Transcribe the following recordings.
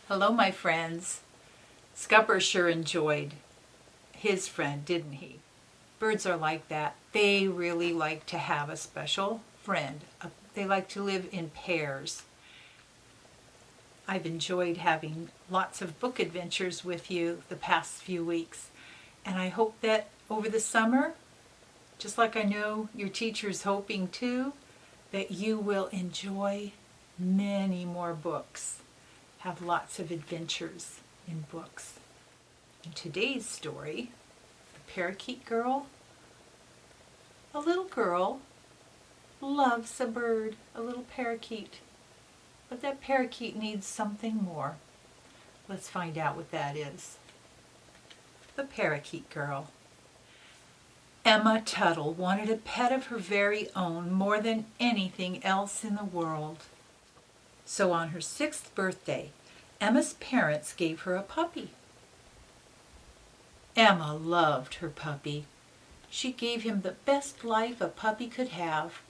Hello, my friends. Scupper sure enjoyed his friend, didn't he? Birds are like that. They really like to have a special friend. They like to live in pairs. I've enjoyed having lots of book adventures with you the past few weeks, and I hope that over the summer, just like I know your teacher's hoping too, that you will enjoy many more books. Have lots of adventures in books. In today's story, The Parakeet Girl, a little girl loves a bird, a little parakeet. But that parakeet needs something more. Let's find out what that is. The Parakeet Girl. Emma Tuttle wanted a pet of her very own more than anything else in the world. So on her 6th birthday, Emma's parents gave her a puppy. Emma loved her puppy. She gave him the best life a puppy could have.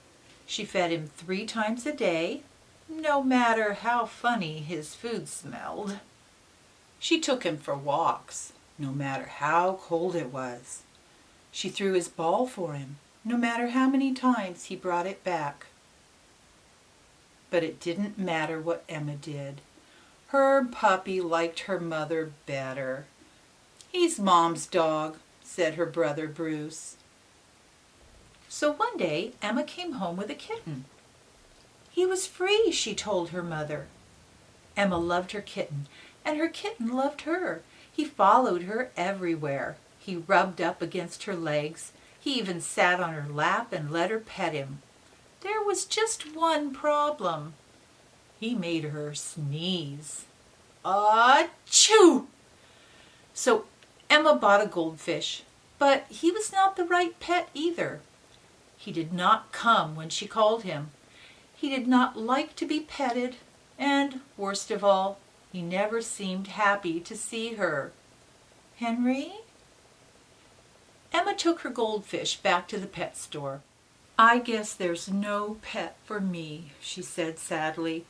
She fed him 3 times a day, no matter how funny his food smelled. She took him for walks, no matter how cold it was. She threw his ball for him, no matter how many times he brought it back. But it didn't matter what Emma did. Her puppy liked her mother better. "He's Mom's dog," said her brother Bruce. So one day Emma came home with a kitten. He was free, she told her mother. Emma loved her kitten, and her kitten loved her. He followed her everywhere. He rubbed up against her legs. He even sat on her lap and let her pet him. There was just one problem. He made her sneeze. Achoo! So Emma bought a goldfish, but he was not the right pet either. He did not come when she called him. He did not like to be petted, and, worst of all, he never seemed happy to see her. Henry? Emma took her goldfish back to the pet store. "I guess there's no pet for me," she said sadly.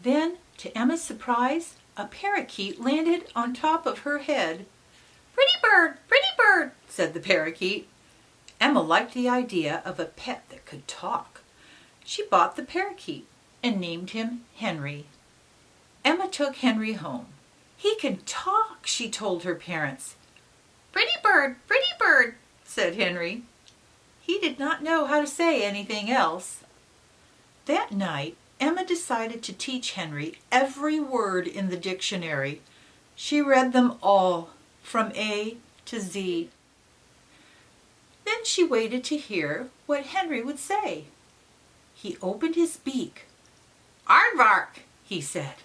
Then, to Emma's surprise, a parakeet landed on top of her head. Pretty bird," said the parakeet. Emma liked the idea of a pet that could talk. She bought the parakeet and named him Henry. Emma took Henry home. "He can talk," she told her parents. Pretty bird," said Henry. He did not know how to say anything else. That night, Emma decided to teach Henry every word in the dictionary. She read them all, from A to Z. Then she waited to hear what Henry would say. He opened his beak. "Aardvark," he said.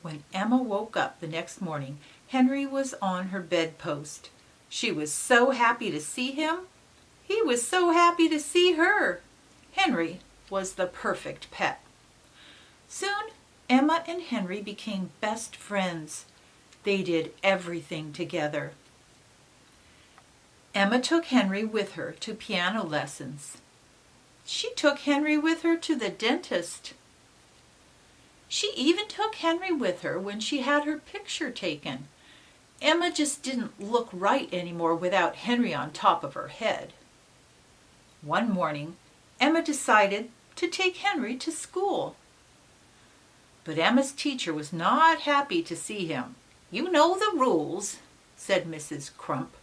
When Emma woke up the next morning, Henry was on her bedpost. She was so happy to see him. He was so happy to see her. Henry was the perfect pet. Soon, Emma and Henry became best friends. They did everything together. Emma took Henry with her to piano lessons. She took Henry with her to the dentist. She even took Henry with her when she had her picture taken. Emma just didn't look right anymore without Henry on top of her head. One morning, Emma decided to take Henry to school. But Emma's teacher was not happy to see him. You know the rules, said Mrs. Crump.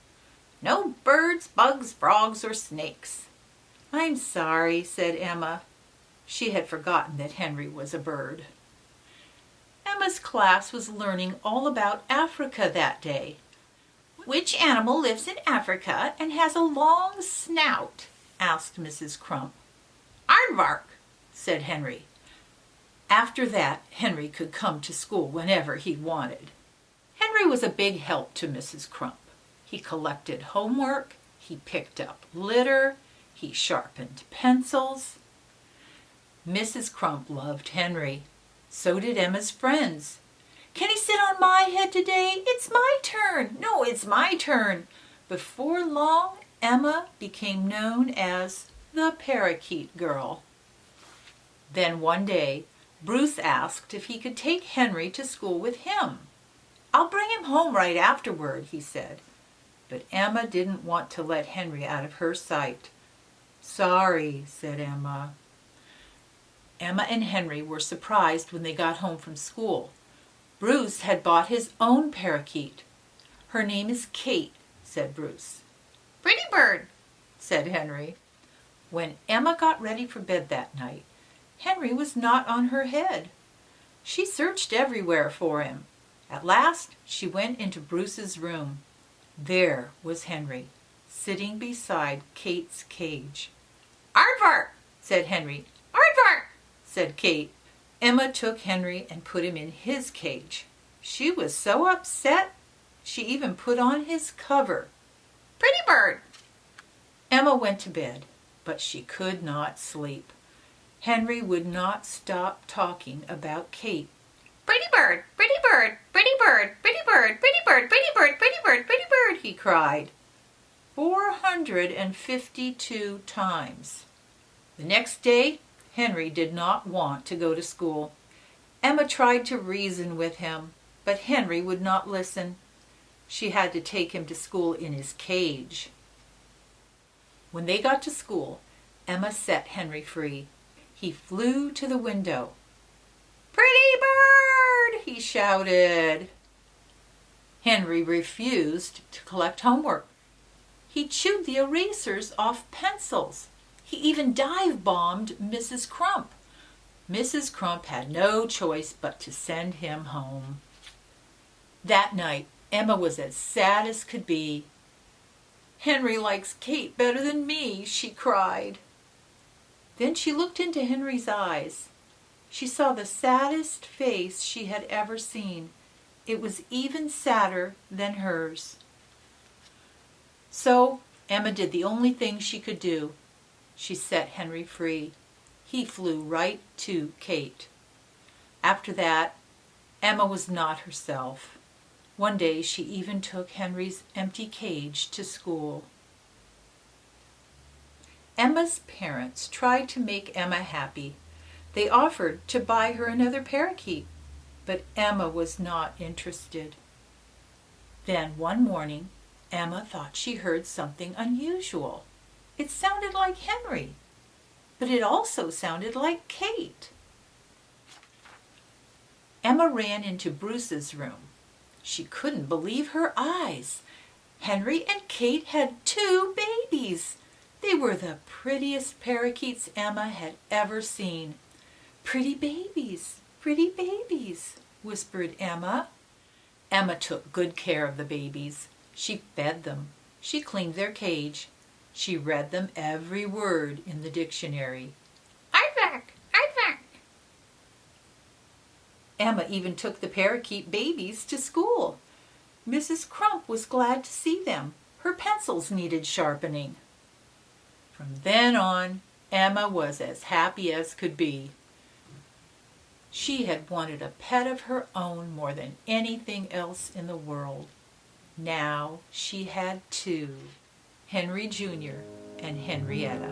No birds, bugs, frogs, or snakes. I'm sorry, said Emma. She had forgotten that Henry was a bird. Emma's class was learning all about Africa that day. Which animal lives in Africa and has a long snout? Asked Mrs. Crump. Aardvark, said Henry. After that, Henry could come to school whenever he wanted. Henry was a big help to Mrs. Crump. He collected homework, he picked up litter, he sharpened pencils. Mrs. Crump loved Henry. So did Emma's friends. Can he sit on my head today? It's my turn. No, it's my turn. Before long, Emma became known as the Parakeet Girl. Then one day, Bruce asked if he could take Henry to school with him. I'll bring him home right afterward, he said. But Emma didn't want to let Henry out of her sight. Sorry, said Emma. Emma and Henry were surprised when they got home from school. Bruce had bought his own parakeet. Her name is Kate, said Bruce. Pretty bird, said Henry. When Emma got ready for bed that night, Henry was not on her head. She searched everywhere for him. At last, she went into Bruce's room. There was Henry, sitting beside Kate's cage. Aardvark, said Henry. Aardvark, said Kate. Emma took Henry and put him in his cage. She was so upset, she even put on his cover. Pretty bird. Emma went to bed, but she could not sleep. Henry would not stop talking about Kate. Pretty bird, pretty bird, pretty bird, pretty bird, pretty bird, pretty bird, pretty bird, pretty bird, he cried. 452 times. The next day, Henry did not want to go to school. Emma tried to reason with him, but Henry would not listen. She had to take him to school in his cage. When they got to school, Emma set Henry free. He flew to the window. Pretty bird, he shouted. Henry refused to collect homework. He chewed the erasers off pencils. He even dive-bombed Mrs. Crump. Mrs. Crump had no choice but to send him home. That night, Emma was as sad as could be. Henry likes Kate better than me, she cried. Then she looked into Henry's eyes. She saw the saddest face she had ever seen. It was even sadder than hers. So Emma did the only thing she could do. She set Henry free. He flew right to Kate. After that, Emma was not herself. One day she even took Henry's empty cage to school. Emma's parents tried to make Emma happy. They offered to buy her another parakeet, but Emma was not interested. Then one morning, Emma thought she heard something unusual. It sounded like Henry, but it also sounded like Kate. Emma ran into Bruce's room. She couldn't believe her eyes. Henry and Kate had 2 babies. They were the prettiest parakeets Emma had ever seen. Pretty babies, whispered Emma. Emma took good care of the babies. She fed them. She cleaned their cage. She read them every word in the dictionary. Aardvark, aardvark. Emma even took the parakeet babies to school. Mrs. Crump was glad to see them. Her pencils needed sharpening. From then on, Emma was as happy as could be. She had wanted a pet of her own more than anything else in the world. Now she had 2, Henry Jr. and Henrietta.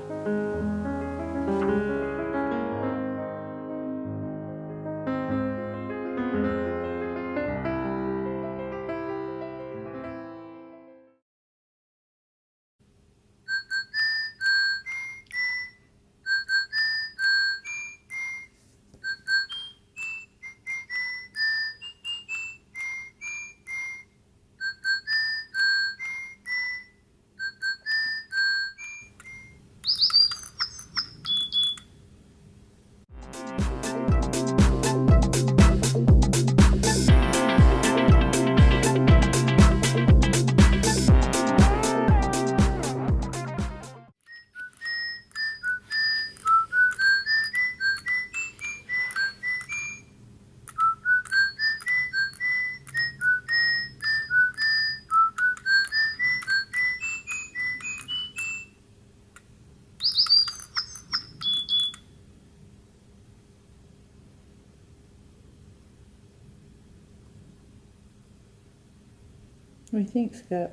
What do you think, Scup?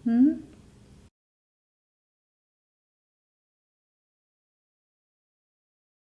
Hmm?